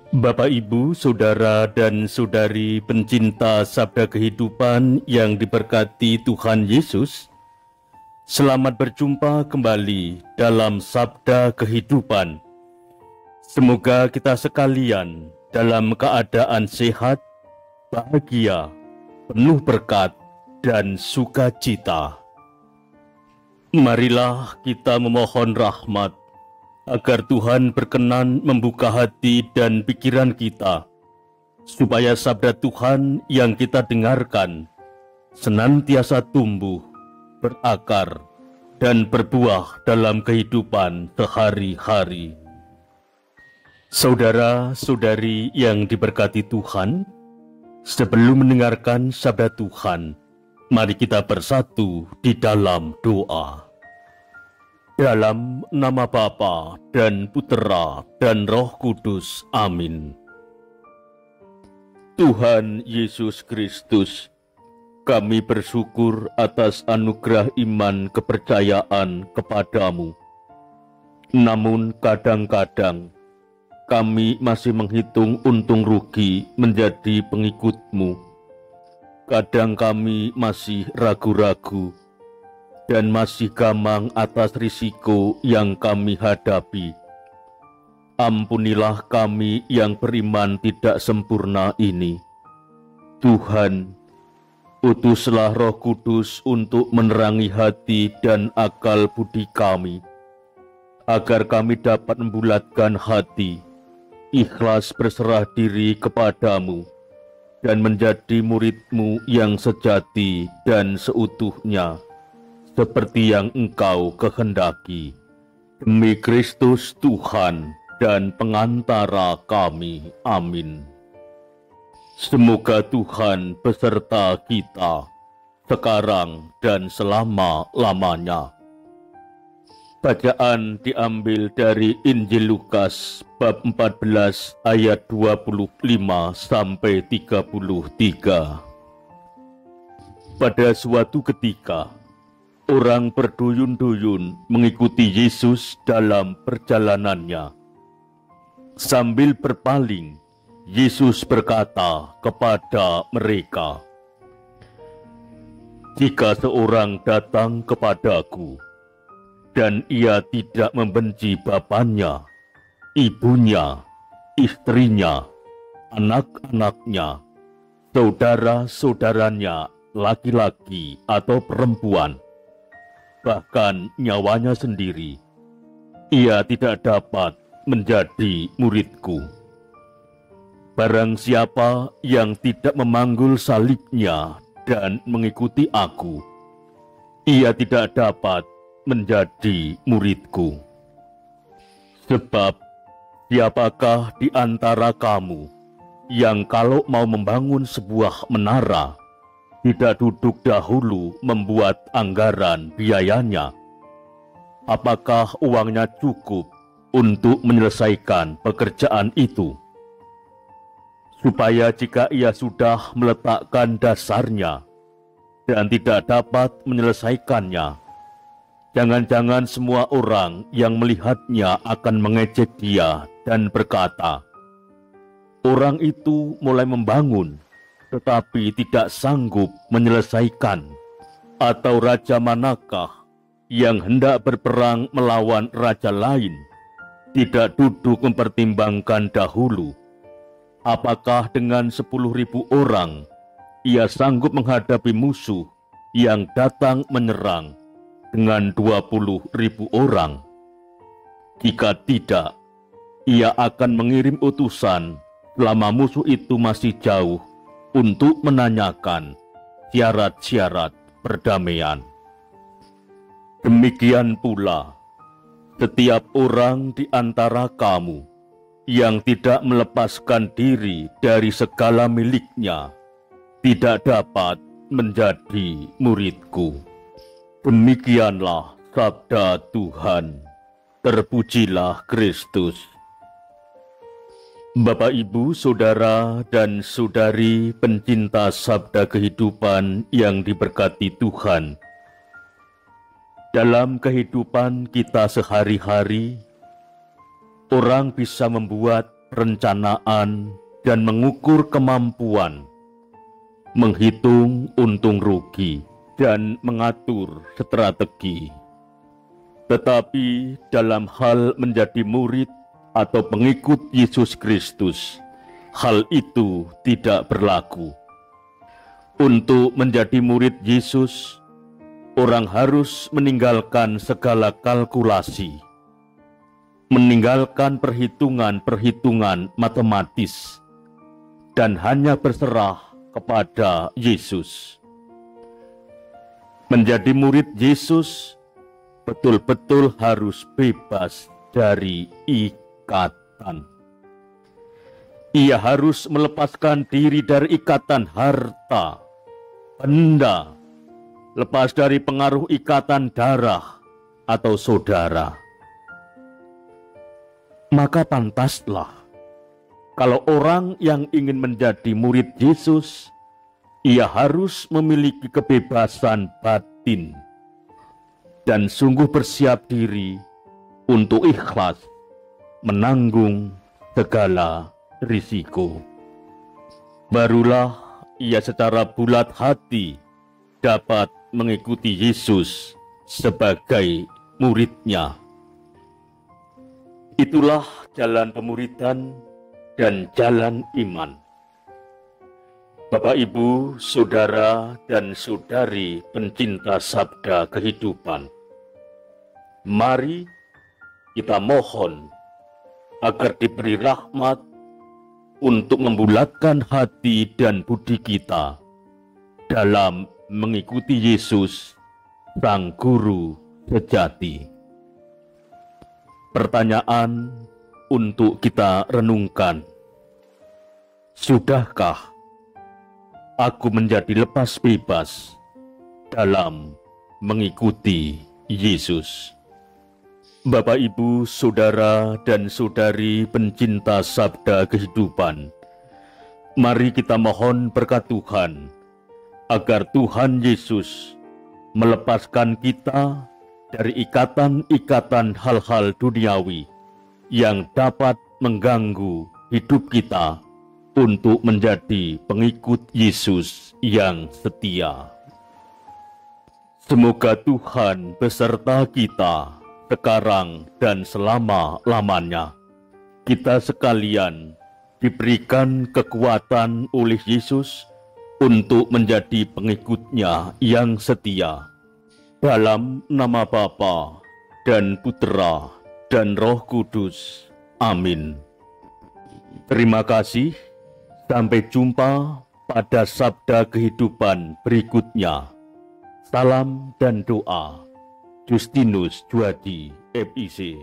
Bapak, Ibu, saudara, dan saudari pencinta sabda kehidupan yang diberkati Tuhan Yesus, selamat berjumpa kembali dalam sabda kehidupan. Semoga kita sekalian dalam keadaan sehat, bahagia, penuh berkat, dan sukacita. Marilah kita memohon rahmat agar Tuhan berkenan membuka hati dan pikiran kita, supaya sabda Tuhan yang kita dengarkan senantiasa tumbuh, berakar, dan berbuah dalam kehidupan sehari-hari. Saudara-saudari yang diberkati Tuhan, sebelum mendengarkan sabda Tuhan, mari kita bersatu di dalam doa. Dalam nama Bapa dan Putera dan Roh Kudus. Amin. Tuhan Yesus Kristus, kami bersyukur atas anugerah iman kepercayaan kepadamu. Namun kadang-kadang kami masih menghitung untung rugi menjadi pengikut-Mu. Kadang kami masih ragu-ragu dan masih gamang atas risiko yang kami hadapi. Ampunilah kami yang beriman tidak sempurna ini. Tuhan, utuslah Roh Kudus untuk menerangi hati dan akal budi kami, agar kami dapat membulatkan hati, ikhlas berserah diri kepadamu, dan menjadi murid-Mu yang sejati dan seutuhnya, seperti yang Engkau kehendaki. Demi Kristus Tuhan dan pengantara kami. Amin. Semoga Tuhan beserta kita, sekarang dan selama-lamanya. Bacaan diambil dari Injil Lukas bab 14 ayat 25-33. Pada suatu ketika, orang berduyun-duyun mengikuti Yesus dalam perjalanannya. Sambil berpaling, Yesus berkata kepada mereka, "Jika seorang datang kepadaku, dan ia tidak membenci bapaknya, ibunya, istrinya, anak-anaknya, saudara-saudaranya, laki-laki atau perempuan, bahkan nyawanya sendiri, ia tidak dapat menjadi muridku. Barang siapa yang tidak memanggul salibnya dan mengikuti aku, ia tidak dapat menjadi muridku. Sebab siapakah di antara kamu yang kalau mau membangun sebuah menara, tidak duduk dahulu membuat anggaran biayanya? Apakah uangnya cukup untuk menyelesaikan pekerjaan itu? Supaya jika ia sudah meletakkan dasarnya dan tidak dapat menyelesaikannya, jangan-jangan semua orang yang melihatnya akan mengejek dia dan berkata, 'Orang itu mulai membangun, tetapi tidak sanggup menyelesaikan.' Atau raja manakah yang hendak berperang melawan raja lain, tidak duduk mempertimbangkan dahulu, apakah dengan 10.000 orang ia sanggup menghadapi musuh yang datang menyerang dengan 20.000 orang? Jika tidak, ia akan mengirim utusan selama musuh itu masih jauh untuk menanyakan syarat-syarat perdamaian. Demikian pula, setiap orang di antara kamu yang tidak melepaskan diri dari segala miliknya tidak dapat menjadi muridku." Demikianlah sabda Tuhan. Terpujilah Kristus. Bapak, Ibu, saudara, dan saudari pencinta sabda kehidupan yang diberkati Tuhan. Dalam kehidupan kita sehari-hari, orang bisa membuat perencanaan, dan mengukur kemampuan, menghitung untung rugi, dan mengatur strategi. Tetapi dalam hal menjadi murid atau pengikut Yesus Kristus, hal itu tidak berlaku. Untuk menjadi murid Yesus, orang harus meninggalkan segala kalkulasi, meninggalkan perhitungan-perhitungan matematis, dan hanya berserah kepada Yesus. Menjadi murid Yesus betul-betul harus bebas dari ikatan. Ia harus melepaskan diri dari ikatan harta, benda, lepas dari pengaruh ikatan darah atau saudara. Maka pantaslah kalau orang yang ingin menjadi murid Yesus, ia harus memiliki kebebasan batin dan sungguh bersiap diri untuk ikhlas menanggung segala risiko. Barulah ia secara bulat hati dapat mengikuti Yesus sebagai muridnya. Itulah jalan pemuridan dan jalan iman. Bapak, Ibu, saudara, dan saudari pencinta sabda kehidupan, mari kita mohon agar diberi rahmat untuk membulatkan hati dan budi kita dalam mengikuti Yesus, Sang Guru sejati. Pertanyaan untuk kita renungkan: sudahkah aku menjadi lepas bebas dalam mengikuti Yesus? Bapak, Ibu, saudara, dan saudari pencinta sabda kehidupan, mari kita mohon berkat Tuhan agar Tuhan Yesus melepaskan kita dari ikatan-ikatan hal-hal duniawi yang dapat mengganggu hidup kita untuk menjadi pengikut Yesus yang setia. Semoga Tuhan beserta kita sekarang dan selama-lamanya. Kita sekalian diberikan kekuatan oleh Yesus untuk menjadi pengikutnya yang setia. Dalam nama Bapa dan Putera dan Roh Kudus. Amin. Terima kasih. Sampai jumpa pada sabda kehidupan berikutnya. Salam dan doa. Justinus Djuadi, FIC.